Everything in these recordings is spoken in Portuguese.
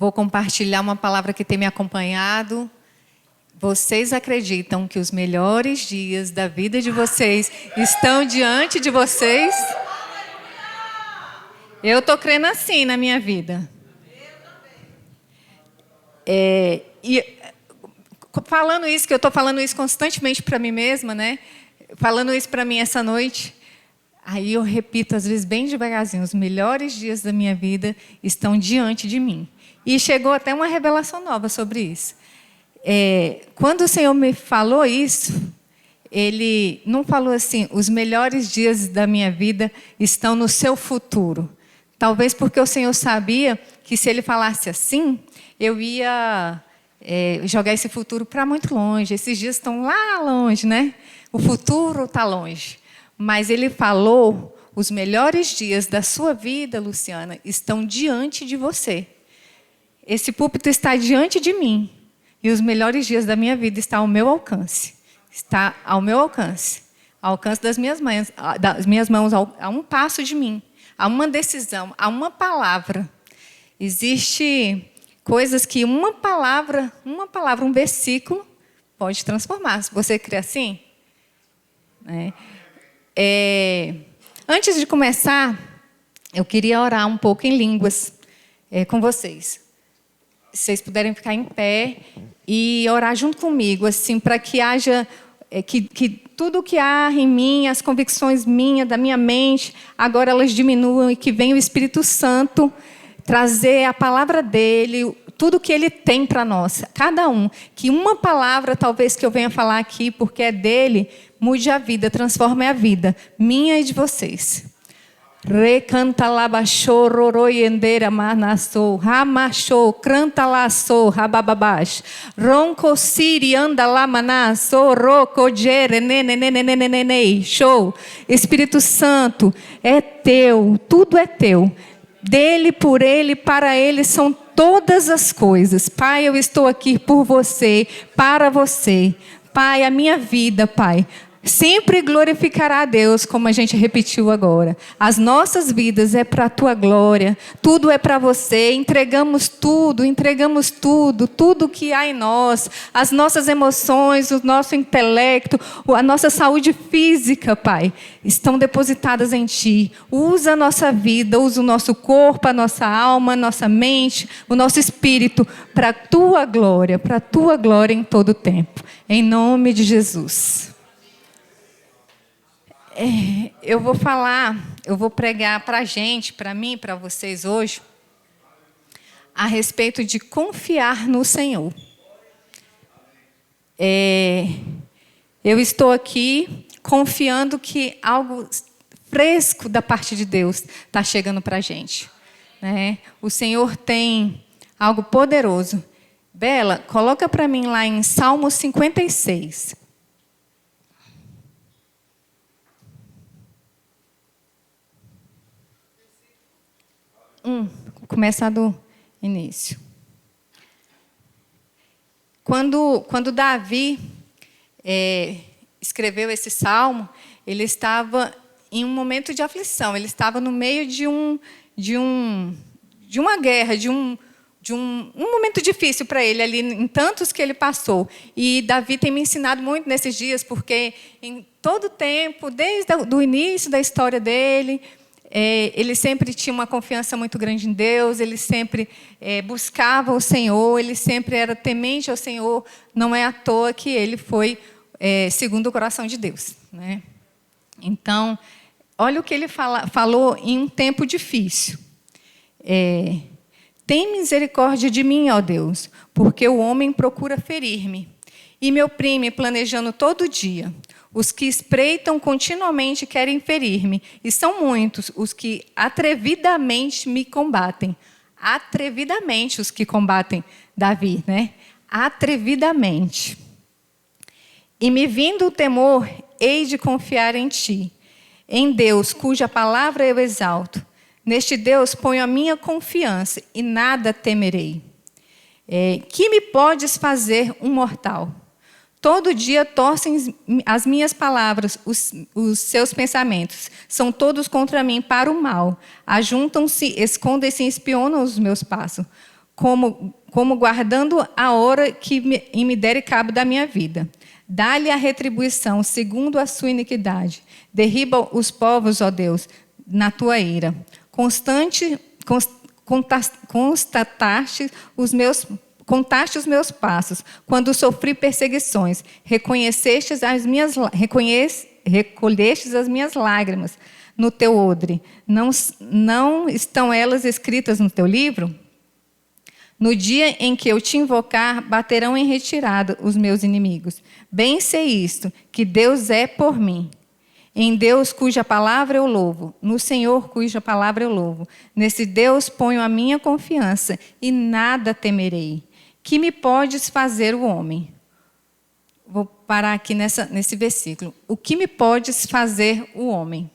Vou compartilhar uma palavra que tem me acompanhado. Vocês acreditam que os melhores dias da vida de vocês estão diante de vocês? Eu estou crendo assim na minha vida. Falando isso, que eu estou falando isso constantemente para mim mesma, né? Falando isso para mim essa noite. Aí eu repito, às vezes, bem devagarzinho, os melhores dias da minha vida estão diante de mim. E chegou até uma revelação nova sobre isso. Quando o Senhor me falou isso, Ele não falou assim, os melhores dias da minha vida estão no seu futuro. Talvez porque o Senhor sabia que se Ele falasse assim, eu ia jogar esse futuro para muito longe. Esses dias estão lá longe, né? O futuro está longe. Mas Ele falou, os melhores dias da sua vida, Luciana, estão diante de você. Esse púlpito está diante de mim. E os melhores dias da minha vida estão ao meu alcance. Está ao meu alcance. Ao alcance das minhas mãos, a um passo de mim. A uma decisão, a uma palavra. Existem coisas que uma palavra, um versículo, pode transformar. Você crê assim? Antes de começar, eu queria orar um pouco em línguas com vocês. Se vocês puderem ficar em pé e orar junto comigo, assim, para que haja, que tudo que há em mim, as convicções minhas, da minha mente, agora elas diminuam e que venha o Espírito Santo trazer a palavra dele, tudo que ele tem para nós, cada um. Que uma palavra, talvez, que eu venha falar aqui, porque é dele, mude a vida, transforme a vida, minha e de vocês. Recanta labachô, roroiendeira manassou, ramachou, cranta laçou, rabababash, ronco siri anda lá manassou, roco jere, nenenenenenenenenei, show. Espírito Santo, é teu, tudo é teu. Dele, por ele, para ele são todas as coisas. Pai, eu estou aqui por você, para você. Pai, a minha vida, Pai, sempre glorificará a Deus, como a gente repetiu agora. As nossas vidas é para a tua glória, tudo é para você. Entregamos tudo que há em nós, as nossas emoções, o nosso intelecto, a nossa saúde física, Pai, estão depositadas em Ti. Usa a nossa vida, usa o nosso corpo, a nossa alma, a nossa mente, o nosso espírito, para a tua glória em todo o tempo. Em nome de Jesus. Eu vou pregar para a gente, para mim, para vocês hoje, a respeito de confiar no Senhor. Eu estou aqui confiando que algo fresco da parte de Deus está chegando para a gente. O Senhor tem algo poderoso. Bela, coloca para mim lá em Salmo 56. Vou começar do início. Quando Davi escreveu esse salmo, ele estava em um momento de aflição. Ele estava no meio de uma guerra, de um momento difícil para ele ali, em tantos que ele passou. E Davi tem me ensinado muito nesses dias, porque em todo tempo, desde o início da história dele, ele sempre tinha uma confiança muito grande em Deus, ele sempre buscava o Senhor, ele sempre era temente ao Senhor. Não é à toa que ele foi segundo o coração de Deus, né? Então, olha o que ele falou em um tempo difícil. Tem misericórdia de mim, ó Deus, porque o homem procura ferir-me e me oprime planejando todo dia. Os que espreitam continuamente querem ferir-me, e são muitos os que atrevidamente me combatem. Atrevidamente os que combatem Davi, né? Atrevidamente. E me vindo o temor, hei de confiar em ti, em Deus, cuja palavra eu exalto. Neste Deus ponho a minha confiança e nada temerei. Que me podes fazer um mortal? Todo dia torcem as minhas palavras, os seus pensamentos. São todos contra mim para o mal. Ajuntam-se, escondem-se e espionam os meus passos. como guardando a hora que me dere cabo da minha vida. Dá-lhe a retribuição segundo a sua iniquidade. Derriba os povos, ó Deus, na tua ira. Contaste os meus passos, quando sofri perseguições. Recolhestes as minhas lágrimas no teu odre. Não estão elas escritas no teu livro? No dia em que eu te invocar, baterão em retirada os meus inimigos. Bem sei isto, que Deus é por mim. Em Deus cuja palavra eu louvo, no Senhor cuja palavra eu louvo. Nesse Deus ponho a minha confiança e nada temerei. Que me podes fazer o homem? Vou parar aqui nesse versículo. O que me podes fazer o homem?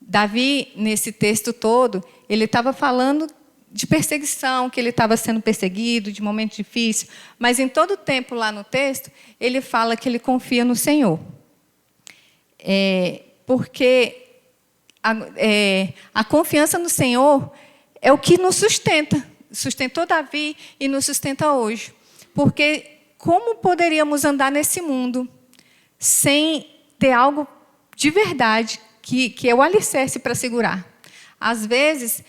Davi, nesse texto todo, ele estava falando de perseguição, que ele estava sendo perseguido, de momento difícil, mas em todo o tempo lá no texto, ele fala que ele confia no Senhor. Porque a confiança no Senhor é o que nos sustenta. Sustentou Davi e nos sustenta hoje. Porque como poderíamos andar nesse mundo sem ter algo de verdade, que é o alicerce para segurar? Às vezes,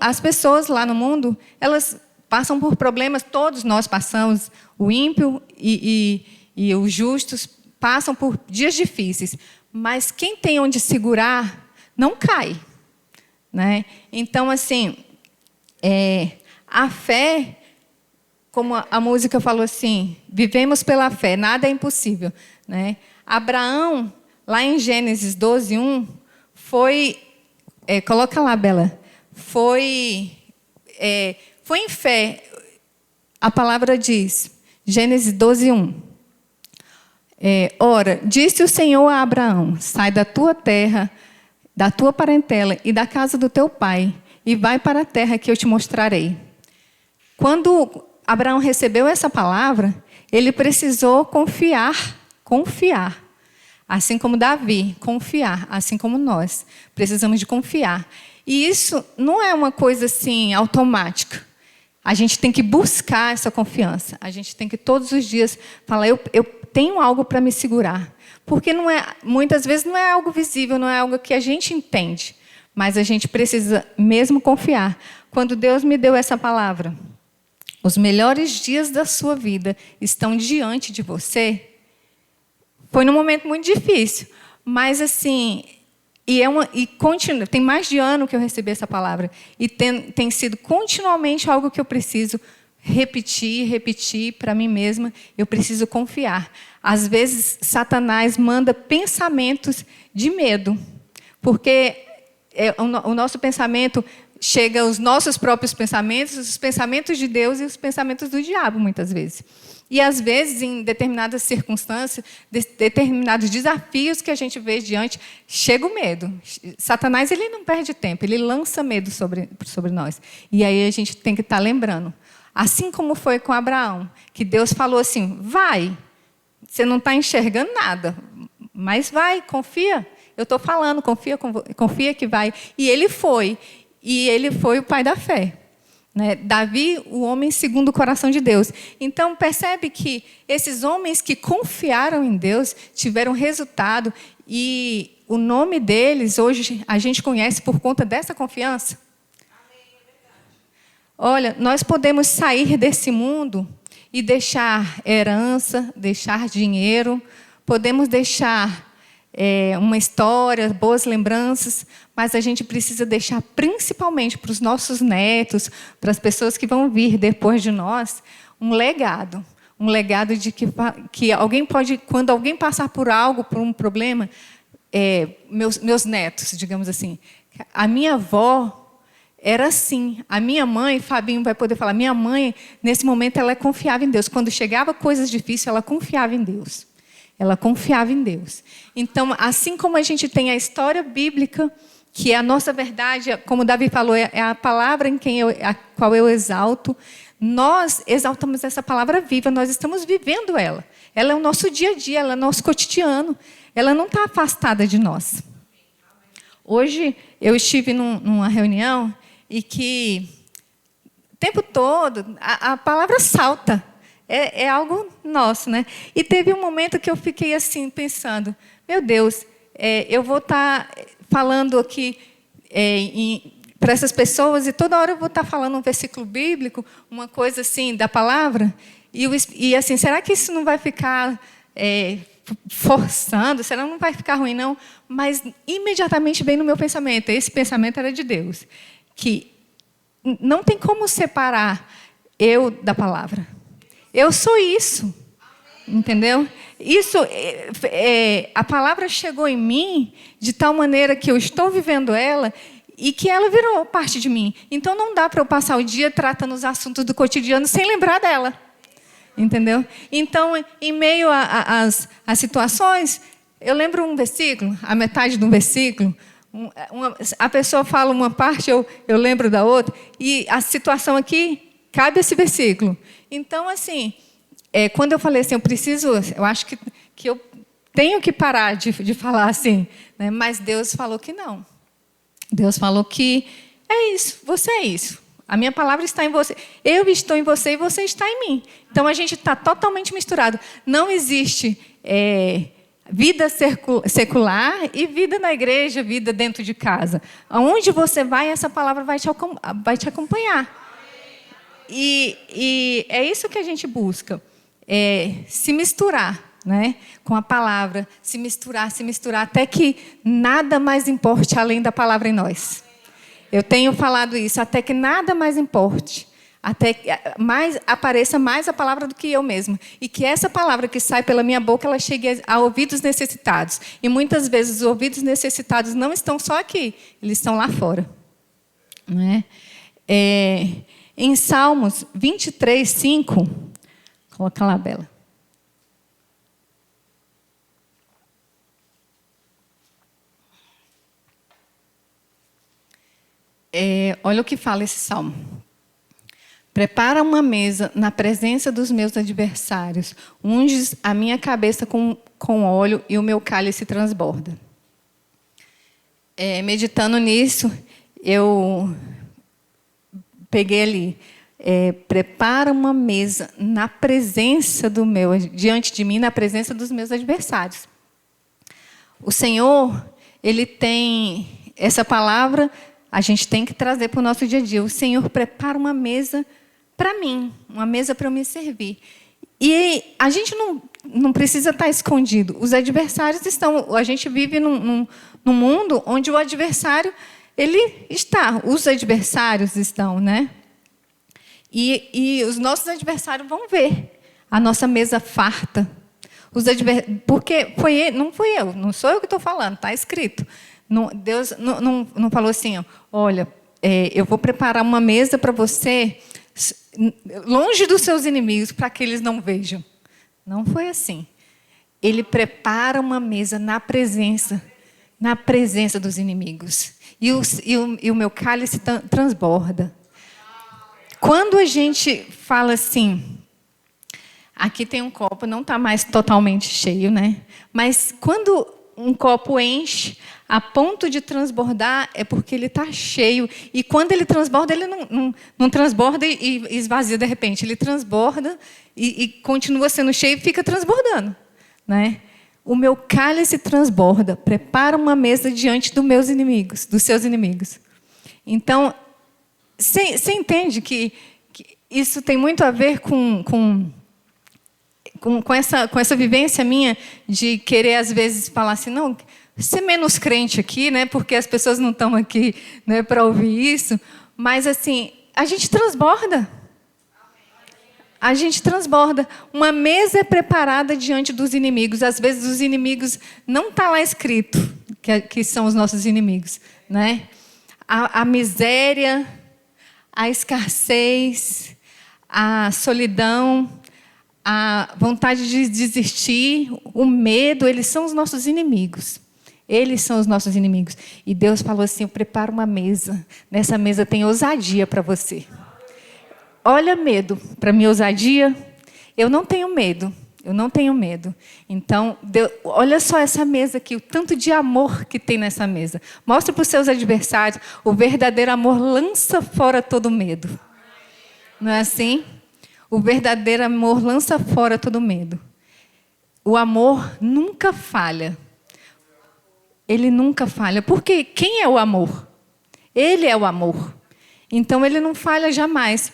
as pessoas lá no mundo, elas passam por problemas, todos nós passamos, o ímpio e os justos passam por dias difíceis, mas quem tem onde segurar, não cai. Né? Então, assim, a fé, como a música falou assim, vivemos pela fé, nada é impossível. Né? Abraão, lá em Gênesis 12:1, foi, coloca lá, Bela, foi em fé. A palavra diz, Gênesis 12:1. Ora, disse o Senhor a Abraão, sai da tua terra, da tua parentela e da casa do teu pai, e vai para a terra que eu te mostrarei. Quando Abraão recebeu essa palavra, ele precisou confiar. Assim como Davi, confiar, assim como nós precisamos de confiar. E isso não é uma coisa assim automática. A gente tem que buscar essa confiança. A gente tem que todos os dias falar, eu tenho algo para me segurar. Porque muitas vezes não é algo visível, não é algo que a gente entende. Mas a gente precisa mesmo confiar. Quando Deus me deu essa palavra, os melhores dias da sua vida estão diante de você. Foi num momento muito difícil. Mas assim, continua, tem mais de ano que eu recebi essa palavra. E tem sido continuamente algo que eu preciso repetir para mim mesma. Eu preciso confiar. Às vezes, Satanás manda pensamentos de medo. Porque o nosso pensamento chega aos nossos próprios pensamentos, os pensamentos de Deus e os pensamentos do diabo, muitas vezes. E, às vezes, em determinadas circunstâncias, determinados desafios que a gente vê diante, chega o medo. Satanás, ele não perde tempo, ele lança medo sobre nós. E aí a gente tem que estar lembrando. Assim como foi com Abraão, que Deus falou assim, vai, você não está enxergando nada, mas vai, confia. Eu estou falando, confia que vai. E ele foi o pai da fé. Né? Davi, o homem segundo o coração de Deus. Então, percebe que esses homens que confiaram em Deus tiveram resultado e o nome deles, hoje, a gente conhece por conta dessa confiança. Olha, nós podemos sair desse mundo e deixar herança, deixar dinheiro, podemos deixar uma história, boas lembranças, mas a gente precisa deixar principalmente para os nossos netos, para as pessoas que vão vir depois de nós, um legado de que alguém pode, quando alguém passar por algo, por um problema, meus netos, digamos assim, a minha avó era assim, a minha mãe, Fabinho vai poder falar, minha mãe, nesse momento, ela confiava em Deus, quando chegava coisas difíceis, ela confiava em Deus. Ela confiava em Deus. Então, assim como a gente tem a história bíblica, que é a nossa verdade, como Davi falou, é a palavra a qual eu exalto, nós exaltamos essa palavra viva, nós estamos vivendo ela. Ela é o nosso dia a dia, ela é o nosso cotidiano. Ela não está afastada de nós. Hoje, eu estive numa reunião e que tempo todo, a palavra salta. É algo nosso, né? E teve um momento que eu fiquei assim, pensando, meu Deus, eu vou estar falando aqui para essas pessoas e toda hora eu vou estar falando um versículo bíblico, uma coisa assim da palavra, e assim, será que isso não vai ficar forçando? Será que não vai ficar ruim, não? Mas imediatamente veio no meu pensamento, esse pensamento era de Deus, que não tem como separar eu da palavra. Eu sou isso, entendeu? Isso, a palavra chegou em mim de tal maneira que eu estou vivendo ela e que ela virou parte de mim. Então, não dá para eu passar o dia tratando os assuntos do cotidiano sem lembrar dela, entendeu? Então, em meio às situações, eu lembro um versículo, a metade de um versículo, a pessoa fala uma parte, eu lembro da outra, e a situação aqui cabe esse versículo. Então, assim, quando eu falei assim, eu acho que eu tenho que parar de falar assim, né? Mas Deus falou que não. Deus falou que é isso, você é isso. A minha palavra está em você. Eu estou em você e você está em mim. Então, a gente está totalmente misturado. Não existe vida secular e vida na igreja, vida dentro de casa. Aonde você vai, essa palavra vai te acompanhar. E é isso que a gente busca, se misturar, né, com a palavra, se misturar, até que nada mais importe além da palavra em nós. Eu tenho falado isso, até que nada mais importe, até que apareça mais a palavra do que eu mesma. E que essa palavra que sai pela minha boca, ela chegue a ouvidos necessitados. E muitas vezes os ouvidos necessitados não estão só aqui, eles estão lá fora. Né? Em Salmos 23, 5, coloca lá, Bela. Olha o que fala esse salmo. Prepara uma mesa na presença dos meus adversários, unges a minha cabeça com óleo e o meu cálice transborda. Meditando nisso, eu peguei ali, prepara uma mesa na presença diante de mim, na presença dos meus adversários. O Senhor, Ele tem essa palavra, a gente tem que trazer para o nosso dia a dia. O Senhor prepara uma mesa para mim, uma mesa para eu me servir. E a gente não precisa estar escondido. Os adversários estão, a gente vive num mundo onde o adversário, ele está, os adversários estão, né? E os nossos adversários vão ver a nossa mesa farta. Porque não fui eu, não sou eu que estou falando, está escrito. Deus não falou assim, olha, eu vou preparar uma mesa para você, longe dos seus inimigos, para que eles não vejam. Não foi assim. Ele prepara uma mesa na presença dos inimigos. E o meu cálice transborda. Quando a gente fala assim, aqui tem um copo, não está mais totalmente cheio, né? Mas quando um copo enche a ponto de transbordar, é porque ele está cheio. E quando ele transborda, ele não transborda e esvazia de repente. Ele transborda e continua sendo cheio e fica transbordando, né? O meu cálice transborda, prepara uma mesa diante dos meus inimigos, dos seus inimigos. Então, você entende que isso tem muito a ver com essa vivência minha de querer, às vezes, falar assim, não, ser menos crente aqui, né, porque as pessoas não estão aqui, né, para ouvir isso, mas, assim, a gente transborda. A gente transborda. Uma mesa é preparada diante dos inimigos. Às vezes, os inimigos não está lá escrito que são os nossos inimigos, né? A miséria, a escassez, a solidão, a vontade de desistir, o medo, eles são os nossos inimigos. Eles são os nossos inimigos. E Deus falou assim, eu preparo uma mesa. Nessa mesa tem ousadia para você. Olha medo para minha ousadia. Eu não tenho medo. Eu não tenho medo. Então, olha só essa mesa aqui, o tanto de amor que tem nessa mesa. Mostra para os seus adversários, o verdadeiro amor lança fora todo medo. Não é assim? O verdadeiro amor lança fora todo medo. O amor nunca falha. Ele nunca falha. Porque quem é o amor? Ele é o amor. Então, ele não falha jamais.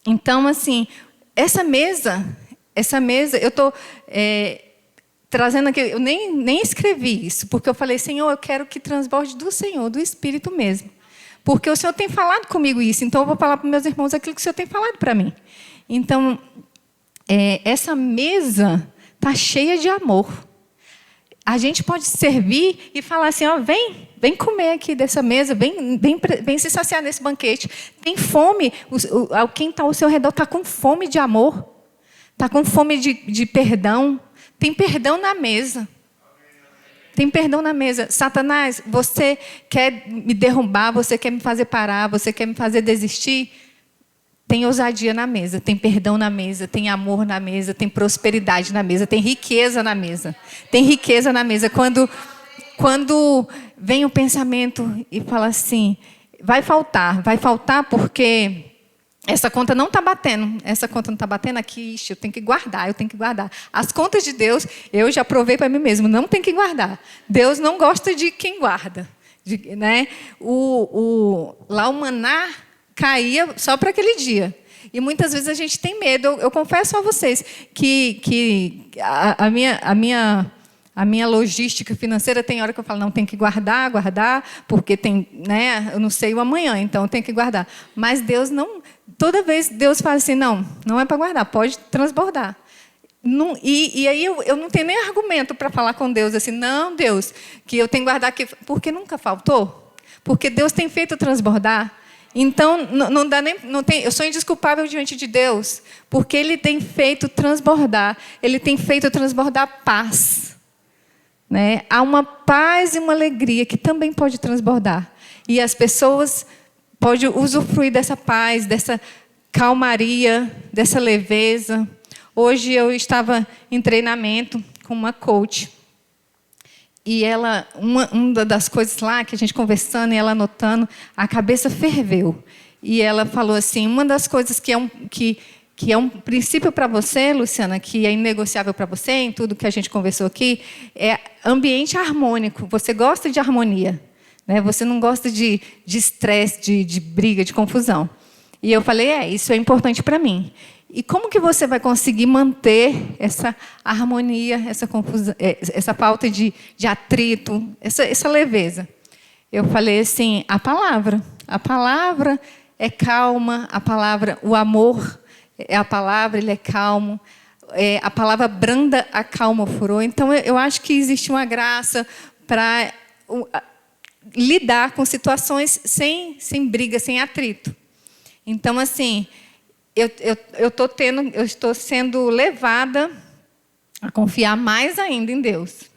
Então, assim, essa mesa, eu estou trazendo aqui, eu nem escrevi isso, porque eu falei, Senhor, eu quero que transborde do Senhor, do Espírito mesmo. Porque o Senhor tem falado comigo isso, então eu vou falar para os meus irmãos aquilo que o Senhor tem falado para mim. Então, essa mesa está cheia de amor. A gente pode servir e falar assim, ó, vem comer aqui dessa mesa, vem se saciar nesse banquete. Tem fome, quem está ao seu redor está com fome de amor, está com fome de perdão. Tem perdão na mesa. Tem perdão na mesa. Satanás, você quer me derrubar, você quer me fazer parar, você quer me fazer desistir? Tem ousadia na mesa, tem perdão na mesa, tem amor na mesa, tem prosperidade na mesa, tem riqueza na mesa. Tem riqueza na mesa. Quando vem o pensamento e fala assim, vai faltar porque essa conta não está batendo, aqui, eu tenho que guardar. As contas de Deus, eu já provei para mim mesmo, não tem que guardar. Deus não gosta de quem guarda. Né? Lá o maná caía só para aquele dia. E muitas vezes a gente tem medo. Eu confesso a vocês que a minha logística financeira tem hora que eu falo, não, tem que guardar, porque tem, né, eu não sei o amanhã, então tem que guardar. Mas Deus não, toda vez Deus fala assim, não é para guardar, pode transbordar. Não, e aí eu não tenho nem argumento para falar com Deus assim, não, Deus, que eu tenho que guardar aqui, porque nunca faltou, porque Deus tem feito transbordar. Então, eu sou indesculpável diante de Deus, porque Ele tem feito transbordar, paz. Né? Há uma paz e uma alegria que também pode transbordar. E as pessoas podem usufruir dessa paz, dessa calmaria, dessa leveza. Hoje eu estava em treinamento com uma coach. E ela, uma das coisas lá que a gente conversando e ela anotando, a cabeça ferveu. E ela falou assim, uma das coisas que é um princípio para você, Luciana, que é inegociável para você, em tudo que a gente conversou aqui, é ambiente harmônico. Você gosta de harmonia, né? Você não gosta de estresse, de briga, de confusão. E eu falei, isso é importante para mim. E como que você vai conseguir manter essa harmonia, essa confusão, essa falta de atrito, essa leveza? Eu falei assim, a palavra é calma, o amor a palavra, ele é calmo. A palavra branda acalma o furor. Então, eu acho que existe uma graça para lidar com situações sem briga, sem atrito. Então, assim, eu estou sendo levada a confiar mais ainda em Deus.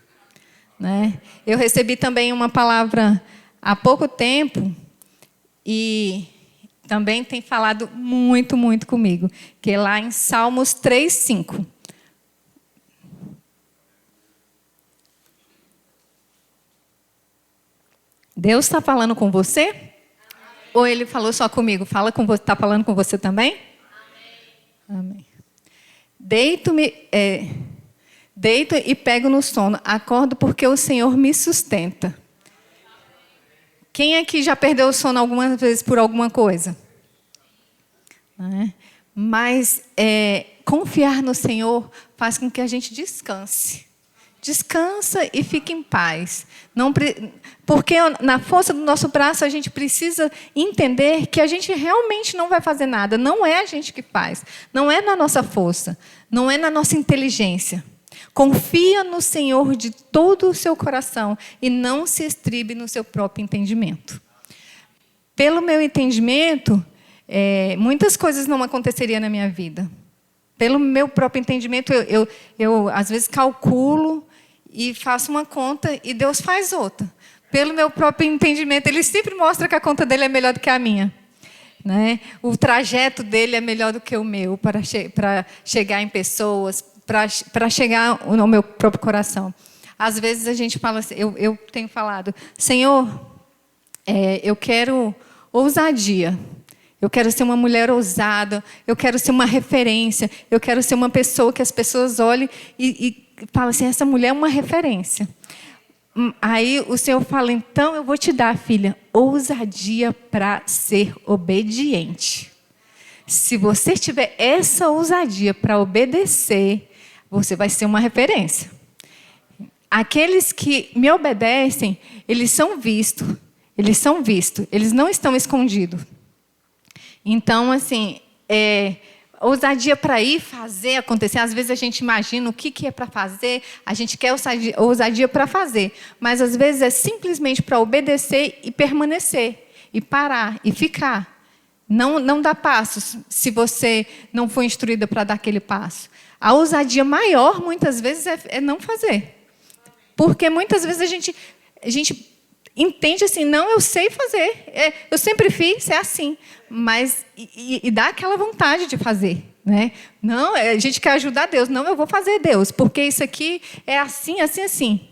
Né? Eu recebi também uma palavra há pouco tempo e também tem falado muito, muito comigo, que é lá em Salmos 3:5. Deus está falando com você? Amém. Ou Ele falou só comigo? Está falando com você também? Amém. Deito e pego no sono, acordo porque o Senhor me sustenta. Quem aqui já perdeu o sono algumas vezes por alguma coisa? Mas confiar no Senhor faz com que a gente descanse. Descansa e fique em paz. Porque na força do nosso braço a gente precisa entender que a gente realmente não vai fazer nada. Não é a gente que faz. Não é na nossa força. Não é na nossa inteligência. Confia no Senhor de todo o seu coração e não se estribe no seu próprio entendimento. Pelo meu entendimento, muitas coisas não aconteceriam na minha vida. Pelo meu próprio entendimento, eu às vezes calculo e faço uma conta e Deus faz outra. Pelo meu próprio entendimento, Ele sempre mostra que a conta dele é melhor do que a minha. Né? O trajeto dele é melhor do que o meu para chegar em pessoas, para chegar no meu próprio coração. Às vezes a gente fala assim, eu tenho falado, Senhor, eu quero ousadia. Eu quero ser uma mulher ousada. Eu quero ser uma referência. Eu quero ser uma pessoa que as pessoas olhem e falam assim, essa mulher é uma referência. Aí o Senhor fala, então eu vou te dar, filha, ousadia para ser obediente. Se você tiver essa ousadia para obedecer, você vai ser uma referência. Aqueles que me obedecem, eles são vistos, eles não estão escondidos. Então, assim, ousadia para ir fazer acontecer. Às vezes a gente imagina o que é para fazer, a gente quer ousadia para fazer, mas às vezes é simplesmente para obedecer e permanecer, e parar, e ficar. Não dá passos se você não for instruída para dar aquele passo. A ousadia maior, muitas vezes, é não fazer. Porque muitas vezes a gente entende assim, não, eu sei fazer, eu sempre fiz, é assim. Mas, e dá aquela vontade de fazer. Né? Não, a gente quer ajudar Deus. Não, eu vou fazer, Deus, porque isso aqui é assim, assim, assim.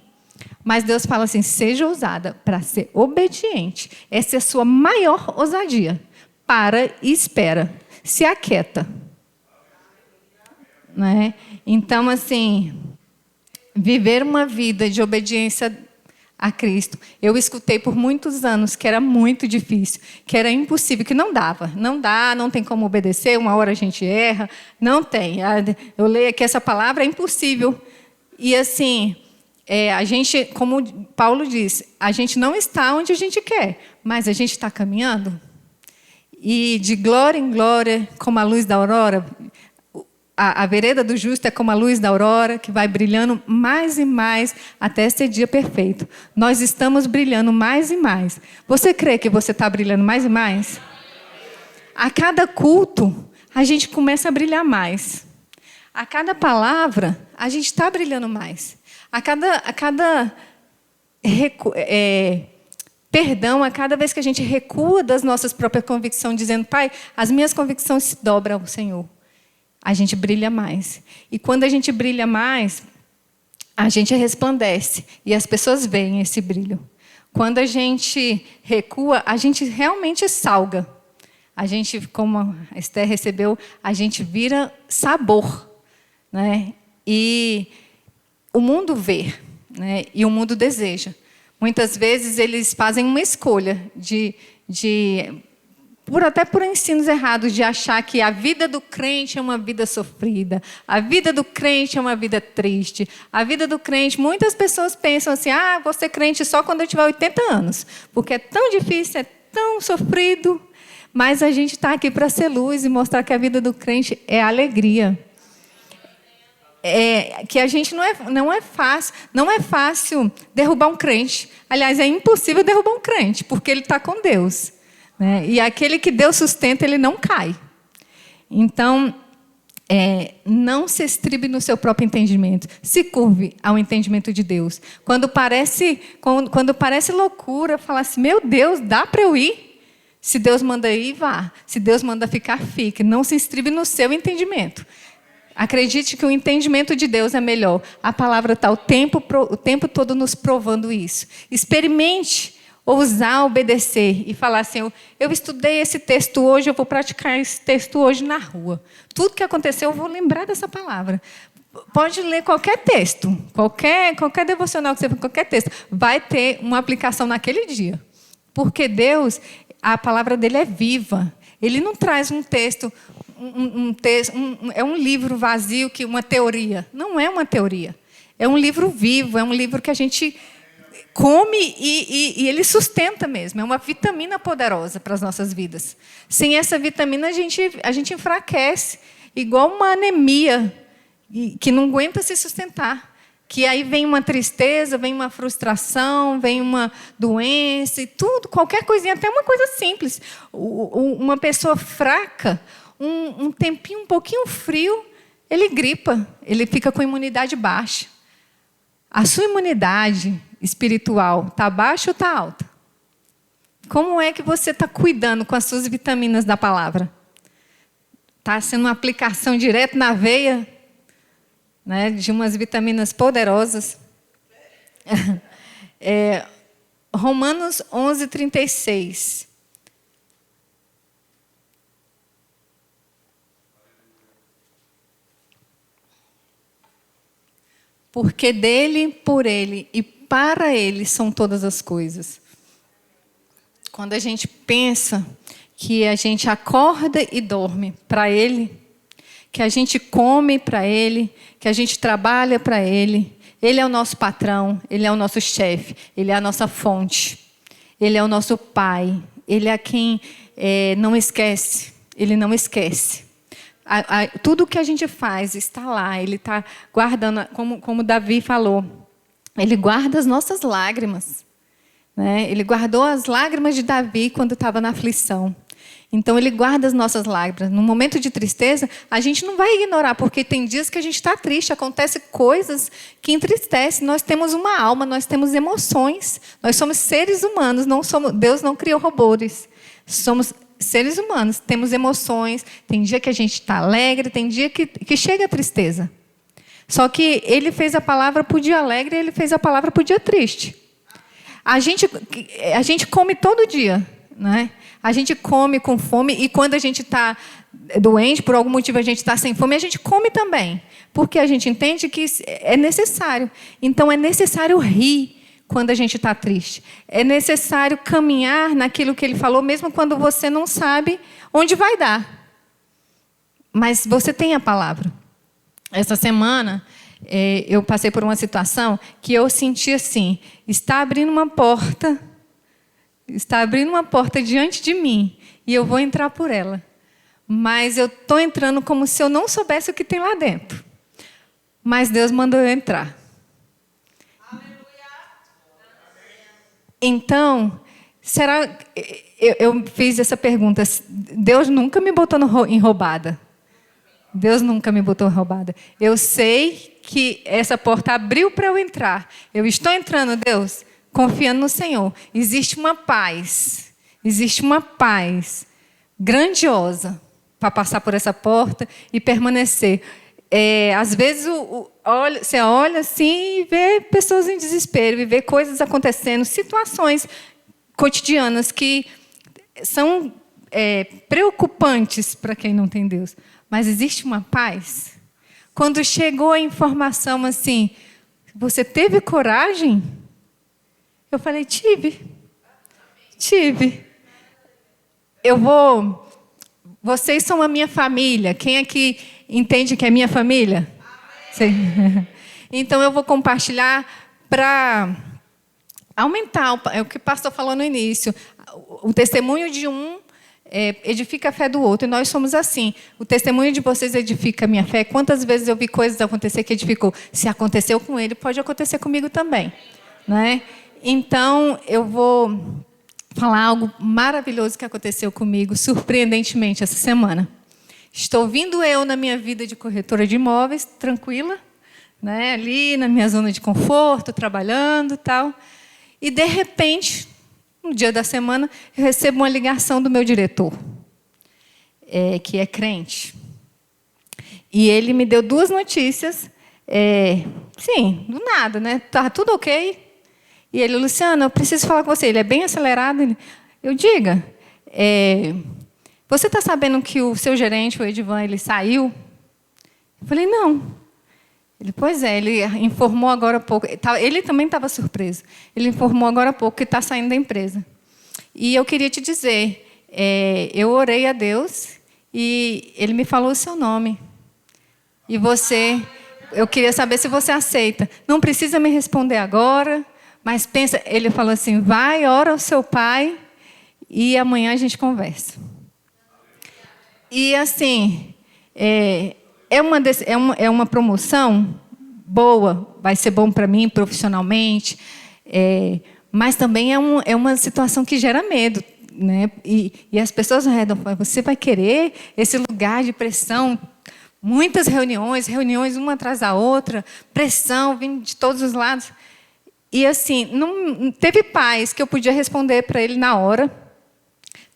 Mas Deus fala assim, seja ousada para ser obediente. Essa é a sua maior ousadia. Para e espera. Se aquieta. Né? Então, assim, viver uma vida de obediência a Cristo. Eu escutei por muitos anos que era muito difícil, que era impossível, que não dava. Não dá, não tem como obedecer, uma hora a gente erra. Não tem. Eu leio aqui essa palavra, é impossível. E, assim, a gente, como Paulo diz, a gente não está onde a gente quer, mas a gente está caminhando. E de glória em glória, como a luz da aurora, a vereda do justo é como a luz da aurora, que vai brilhando mais e mais até ser dia perfeito. Nós estamos brilhando mais e mais. Você crê que você está brilhando mais e mais? A cada culto, a gente começa a brilhar mais. A cada palavra, a gente está brilhando mais. A cada perdão, a cada vez que a gente recua das nossas próprias convicções, dizendo, Pai, as minhas convicções se dobram ao Senhor. A gente brilha mais. E quando a gente brilha mais, a gente resplandece. E as pessoas veem esse brilho. Quando a gente recua, a gente realmente salga. A gente, como a Esther recebeu, a gente vira sabor. Né? E o mundo vê, né? E o mundo deseja. Muitas vezes eles fazem uma escolha até por ensinos errados, de achar que a vida do crente é uma vida sofrida, a vida do crente é uma vida triste, a vida do crente, muitas pessoas pensam assim, vou ser crente só quando eu tiver 80 anos, porque é tão difícil, é tão sofrido, mas a gente está aqui para ser luz e mostrar que a vida do crente é alegria. Que a gente não é fácil derrubar um crente. Aliás, é impossível derrubar um crente, porque ele está com Deus. Né? E aquele que Deus sustenta, ele não cai. Então, não se estribe no seu próprio entendimento. Se curve ao entendimento de Deus. Quando parece loucura, falar assim, meu Deus, dá para eu ir? Se Deus manda ir, vá. Se Deus manda ficar, fique. Não se estribe no seu entendimento. Acredite que o entendimento de Deus é melhor. A palavra está o tempo todo nos provando isso. Experimente ousar obedecer e falar assim, eu estudei esse texto hoje, eu vou praticar esse texto hoje na rua. Tudo que aconteceu, eu vou lembrar dessa palavra. Pode ler qualquer texto, qualquer devocional que você for, qualquer texto, vai ter uma aplicação naquele dia. Porque Deus, a palavra dele é viva. Ele não traz um texto... é um livro vazio, uma teoria. Não é uma teoria. É um livro vivo, é um livro que a gente come e ele sustenta mesmo. É uma vitamina poderosa para as nossas vidas. Sem essa vitamina, a gente enfraquece, igual uma anemia, que não aguenta se sustentar. Que aí vem uma tristeza, vem uma frustração, vem uma doença, e tudo, qualquer coisinha, até uma coisa simples. Uma pessoa fraca, um tempinho um pouquinho frio, ele gripa, ele fica com imunidade baixa. A sua imunidade espiritual está baixa ou está alta? Como é que você está cuidando com as suas vitaminas da palavra? Está sendo uma aplicação direto na veia, né, de umas vitaminas poderosas? Romanos 11:36. porque dele, por ele e para ele são todas as coisas. Quando a gente pensa que a gente acorda e dorme para ele, que a gente come para ele, que a gente trabalha para ele, ele é o nosso patrão, ele é o nosso chefe, ele é a nossa fonte, ele é o nosso pai, ele é quem não esquece, ele não esquece. Tudo que a gente faz está lá, ele está guardando, como Davi falou, ele guarda as nossas lágrimas. Né? Ele guardou as lágrimas de Davi quando estava na aflição. Então, ele guarda as nossas lágrimas. No momento de tristeza, a gente não vai ignorar, porque tem dias que a gente está triste, acontecem coisas que entristecem. Nós temos uma alma, nós temos emoções. Nós somos seres humanos, não somos, Deus não criou robôs. Somos seres humanos, temos emoções. Tem dia que a gente está alegre, tem dia que chega a tristeza. Só que ele fez a palavra para o dia alegre e ele fez a palavra para o dia triste. A gente come todo dia, né? A gente come com fome e quando a gente está doente, por algum motivo a gente está sem fome, a gente come também, porque a gente entende que é necessário. Então, é necessário rir quando a gente está triste. É necessário caminhar naquilo que ele falou, mesmo quando você não sabe onde vai dar. Mas você tem a palavra. Essa semana, eu passei por uma situação que eu senti assim, está abrindo uma porta diante de mim, e eu vou entrar por ela. Mas eu estou entrando como se eu não soubesse o que tem lá dentro. Mas Deus mandou eu entrar. Então, será... Eu fiz essa pergunta. Deus nunca me botou em roubada. Deus nunca me botou em roubada. Eu sei que essa porta abriu para eu entrar. Eu estou entrando, Deus, confiando no Senhor. Existe uma paz grandiosa para passar por essa porta e permanecer. Às vezes você olha assim e vê pessoas em desespero, e vê coisas acontecendo, situações cotidianas que são preocupantes para quem não tem Deus. Mas existe uma paz. Quando chegou a informação assim, você teve coragem? Eu falei, tive. Vocês são a minha família. Quem aqui entende que é minha família? Então, eu vou compartilhar para aumentar o que o pastor falou no início. O testemunho de um edifica a fé do outro. E nós somos assim. O testemunho de vocês edifica a minha fé. Quantas vezes eu vi coisas acontecer que edificou? Se aconteceu com ele, pode acontecer comigo também. Né? Então, eu vou falar algo maravilhoso que aconteceu comigo, surpreendentemente, essa semana. Estou vindo eu na minha vida de corretora de imóveis, tranquila, né? Ali na minha zona de conforto, trabalhando e tal. E, de repente, no dia da semana, eu recebo uma ligação do meu diretor, que é crente. E ele me deu 2 notícias, sim, do nada, né? Estava tudo ok. E ele, Luciana, eu preciso falar com você. Ele é bem acelerado. Eu diga, você está sabendo que o seu gerente, o Edivan, ele saiu? Eu falei, não. Ele, pois é, ele informou agora há pouco. Ele também estava surpreso. Ele informou agora há pouco que está saindo da empresa. E eu queria te dizer, eu orei a Deus e ele me falou o seu nome. E eu queria saber se você aceita. Não precisa me responder agora, mas pensa, ele falou assim, vai, ora ao seu pai e amanhã a gente conversa. E assim, é uma promoção boa, vai ser bom para mim profissionalmente, mas também é uma situação que gera medo, né? E as pessoas ao redor falam, você vai querer esse lugar de pressão, muitas reuniões uma atrás da outra, pressão vindo de todos os lados. E assim, não teve paz que eu podia responder para ele na hora,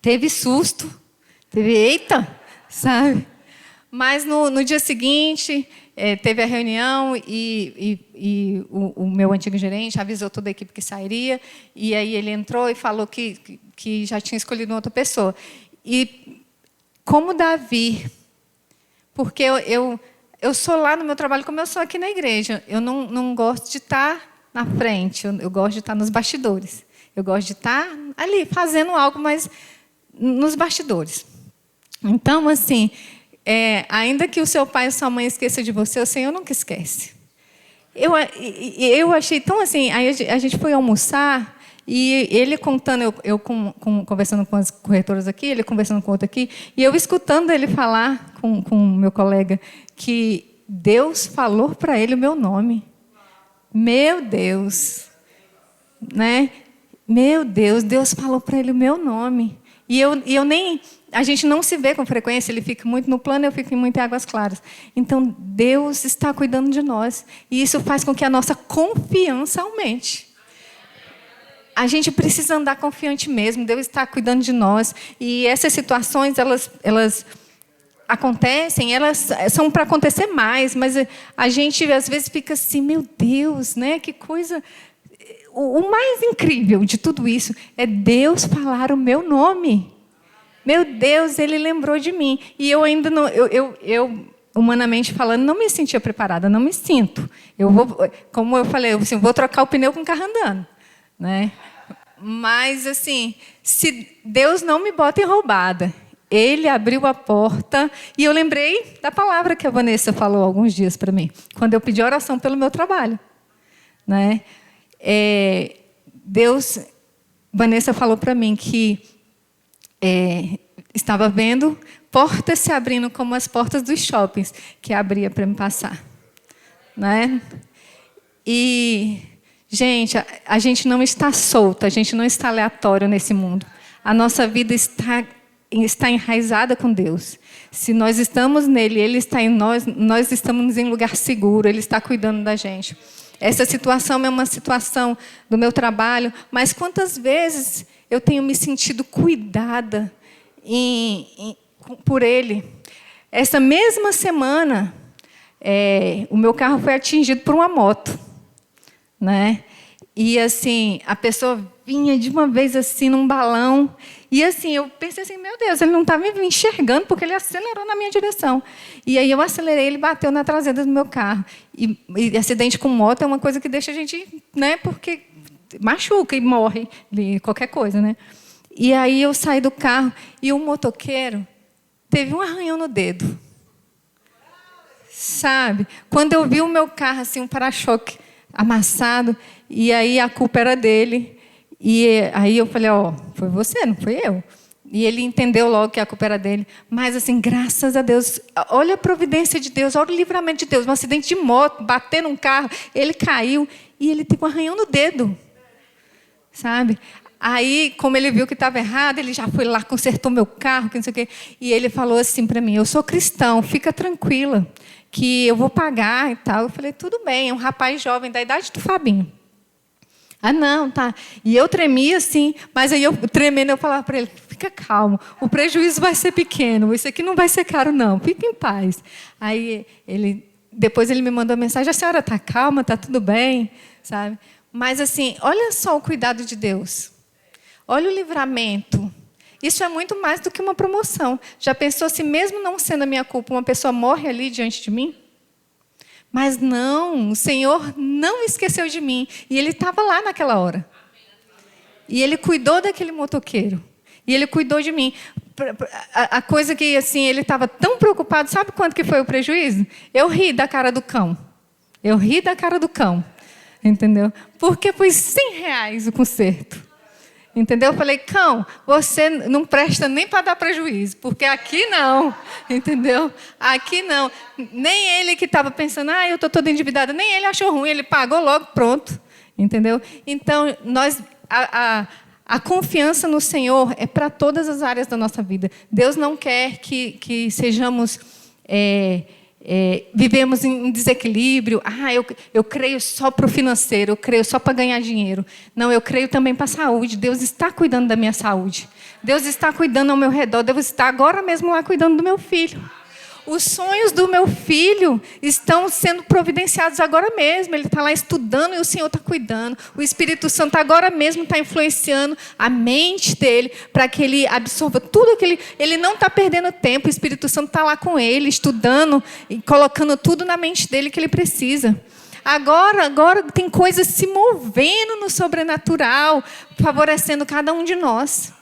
teve susto, teve eita, sabe? Mas no dia seguinte, teve a reunião e o meu antigo gerente avisou toda a equipe que sairia. E aí ele entrou e falou que já tinha escolhido uma outra pessoa. E como Davi, porque eu sou lá no meu trabalho como eu sou aqui na igreja. Eu não gosto de estar na frente, eu gosto de estar nos bastidores. Eu gosto de estar ali, fazendo algo, mas nos bastidores. Então, assim, ainda que o seu pai e sua mãe esqueçam de você, o Senhor nunca esquece. Eu achei tão assim, aí a gente foi almoçar, e ele contando, eu conversando com as corretoras aqui, ele conversando com outra aqui, e eu escutando ele falar com o meu colega, que Deus falou para ele o meu nome. Meu Deus, né? Meu Deus, Deus falou para ele o meu nome. E eu nem... A gente não se vê com frequência, ele fica muito no plano, eu fico muito em águas claras. Então, Deus está cuidando de nós. E isso faz com que a nossa confiança aumente. A gente precisa andar confiante mesmo, Deus está cuidando de nós. E essas situações, elas acontecem, elas são para acontecer mais, mas a gente, às vezes, fica assim, meu Deus, né? Que coisa... O mais incrível de tudo isso é Deus falar o meu nome. Meu Deus, Ele lembrou de mim. E eu ainda não... Eu humanamente falando, não me sentia preparada, não me sinto. Como eu falei, assim, vou trocar o pneu com o carro andando. Né? Mas, assim, se Deus não me bota em roubada, Ele abriu a porta, e eu lembrei da palavra que a Vanessa falou há alguns dias para mim, quando eu pedi oração pelo meu trabalho. Né? Vanessa falou para mim que estava vendo portas se abrindo como as portas dos shoppings, que abria para me passar. Né? E... Gente, a gente não está solto, a gente não está aleatório nesse mundo. A nossa vida está enraizada com Deus. Se nós estamos nele, Ele está em nós, nós estamos em lugar seguro, Ele está cuidando da gente. Essa situação é uma situação do meu trabalho, mas quantas vezes eu tenho me sentido cuidada por Ele. Essa mesma semana, o meu carro foi atingido por uma moto. Né? E assim, a pessoa vinha de uma vez assim num balão, e assim, eu pensei assim, meu Deus, ele não estava me enxergando porque ele acelerou na minha direção. E aí eu acelerei, ele bateu na traseira do meu carro. E acidente com moto é uma coisa que deixa a gente, né, porque machuca e morre, qualquer coisa, né? E aí eu saí do carro e o motoqueiro teve um arranhão no dedo. Sabe? Quando eu vi o meu carro assim, um para-choque amassado, e aí a culpa era dele. E aí eu falei, foi você, não foi eu. E ele entendeu logo que a culpa era dele. Mas, assim, graças a Deus, olha a providência de Deus, olha o livramento de Deus. Um acidente de moto, bater num carro, ele caiu e ele teve um arranhão no dedo. Sabe? Aí, como ele viu que estava errado, ele já foi lá, consertou meu carro, que não sei o quê. E ele falou assim para mim, eu sou cristão, fica tranquila, que eu vou pagar e tal. Eu falei, tudo bem, é um rapaz jovem, da idade do Fabinho. Ah, não, tá. E eu tremia assim, mas aí eu tremendo, eu falava para ele, fica calmo, o prejuízo vai ser pequeno, isso aqui não vai ser caro, não, fica em paz. Aí depois ele me mandou uma mensagem, a senhora está calma, está tudo bem, sabe? Mas assim, olha só o cuidado de Deus. Olha o livramento. Isso é muito mais do que uma promoção. Já pensou se mesmo não sendo a minha culpa, uma pessoa morre ali diante de mim? Mas não, o Senhor não esqueceu de mim. E Ele estava lá naquela hora. E Ele cuidou daquele motoqueiro. E Ele cuidou de mim. A coisa que, assim, Ele estava tão preocupado, sabe quanto que foi o prejuízo? Eu ri da cara do cão. Eu ri da cara do cão. Entendeu? Porque foi R$100 o conserto. Entendeu? Eu falei, cão, você não presta nem para dar prejuízo, porque aqui não, entendeu? Aqui não. Nem ele que estava pensando, eu estou toda endividada, nem ele achou ruim, ele pagou logo, pronto, entendeu? Então, a confiança no Senhor é para todas as áreas da nossa vida. Deus não quer que sejamos... vivemos em desequilíbrio. Eu creio só para o financeiro, eu creio só para ganhar dinheiro. Não, eu creio também para a saúde. Deus está cuidando da minha saúde. Deus está cuidando ao meu redor. Deus está agora mesmo lá cuidando do meu filho. Os sonhos do meu filho estão sendo providenciados agora mesmo. Ele está lá estudando e o Senhor está cuidando. O Espírito Santo agora mesmo está influenciando a mente dele para que ele absorva tudo aquilo. Ele não está perdendo tempo. O Espírito Santo está lá com ele, estudando e colocando tudo na mente dele que ele precisa. Agora tem coisas se movendo no sobrenatural, favorecendo cada um de nós.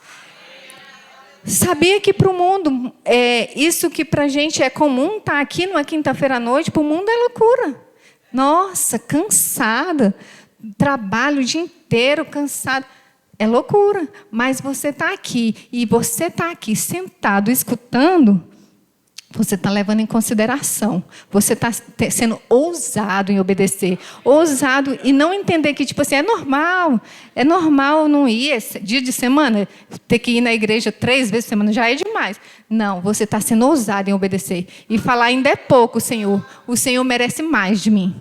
Sabia que para o mundo, isso que para a gente é comum, estar aqui numa quinta-feira à noite, para o mundo é loucura. Nossa, cansada, trabalho o dia inteiro, cansada. É loucura. Mas você está aqui, e você está aqui sentado, escutando, você está levando em consideração. Você está sendo ousado em obedecer. Ousado e não entender que, tipo assim, é normal não ir dia de semana, ter que ir na igreja 3 vezes por semana, já é demais. Não, você está sendo ousado em obedecer. E falar ainda é pouco, Senhor. O Senhor merece mais de mim.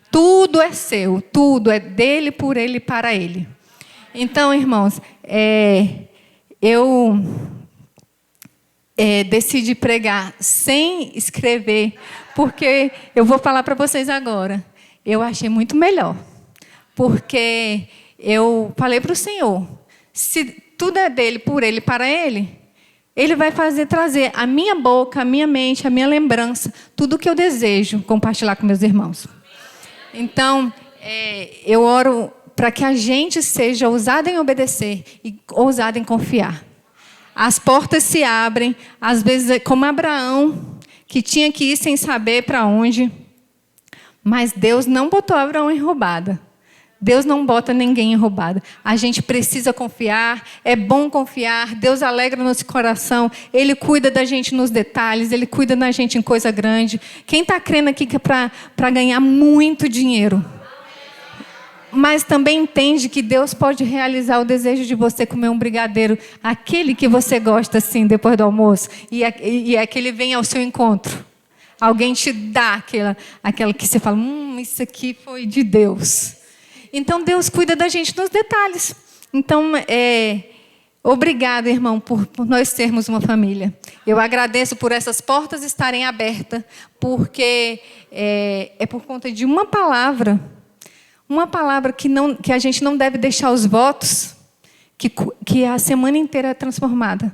Tudo é seu, tudo é dele, por ele e para ele. Então, irmãos, eu decidi pregar sem escrever, porque eu vou falar para vocês agora. Eu achei muito melhor, porque eu falei para o Senhor, se tudo é dele, por ele, para ele, ele vai trazer a minha boca, a minha mente, a minha lembrança, tudo o que eu desejo compartilhar com meus irmãos. Então, eu oro para que a gente seja ousado em obedecer e ousado em confiar. As portas se abrem, às vezes, como Abraão, que tinha que ir sem saber para onde. Mas Deus não botou Abraão em roubada. Deus não bota ninguém em roubada. A gente precisa confiar, é bom confiar. Deus alegra nosso coração. Ele cuida da gente nos detalhes, Ele cuida da gente em coisa grande. Quem está crendo aqui que é para ganhar muito dinheiro? Mas também entende que Deus pode realizar o desejo de você comer um brigadeiro, aquele que você gosta, assim, depois do almoço, e aquele vem ao seu encontro. Alguém te dá aquela que você fala, isso aqui foi de Deus. Então, Deus cuida da gente nos detalhes. Então, obrigada, irmão, por nós sermos uma família. Eu agradeço por essas portas estarem abertas, porque é por conta de uma palavra que a gente não deve deixar os votos, que a semana inteira é transformada.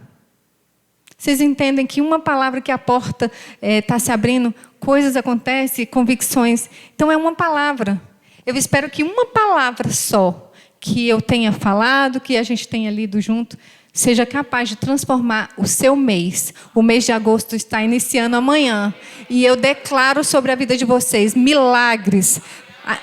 Vocês entendem que uma palavra que a porta está se abrindo, coisas acontecem, convicções. Então, é uma palavra. Eu espero que uma palavra só, que eu tenha falado, que a gente tenha lido junto, seja capaz de transformar o seu mês. O mês de agosto está iniciando amanhã. E eu declaro sobre a vida de vocês milagres.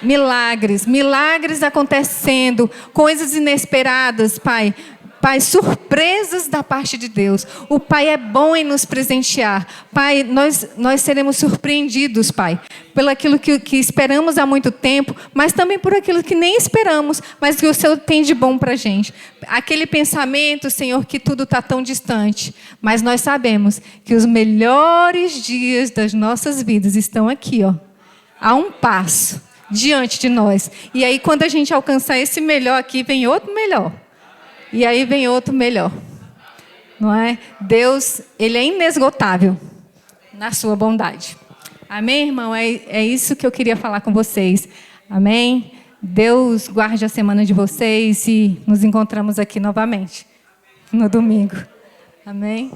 Milagres acontecendo, coisas inesperadas, Pai. Pai, surpresas da parte de Deus. O Pai é bom em nos presentear. Pai, nós seremos surpreendidos, Pai, pelo aquilo que esperamos há muito tempo, mas também por aquilo que nem esperamos, mas que o Senhor tem de bom para a gente. Aquele pensamento, Senhor, que tudo está tão distante, mas nós sabemos que os melhores dias das nossas vidas estão aqui, a um passo diante de nós. E aí, quando a gente alcançar esse melhor aqui, vem outro melhor. E aí vem outro melhor. Não é? Deus, Ele é inesgotável na sua bondade. Amém, irmão? É isso que eu queria falar com vocês. Amém? Deus guarde a semana de vocês e nos encontramos aqui novamente no domingo. Amém?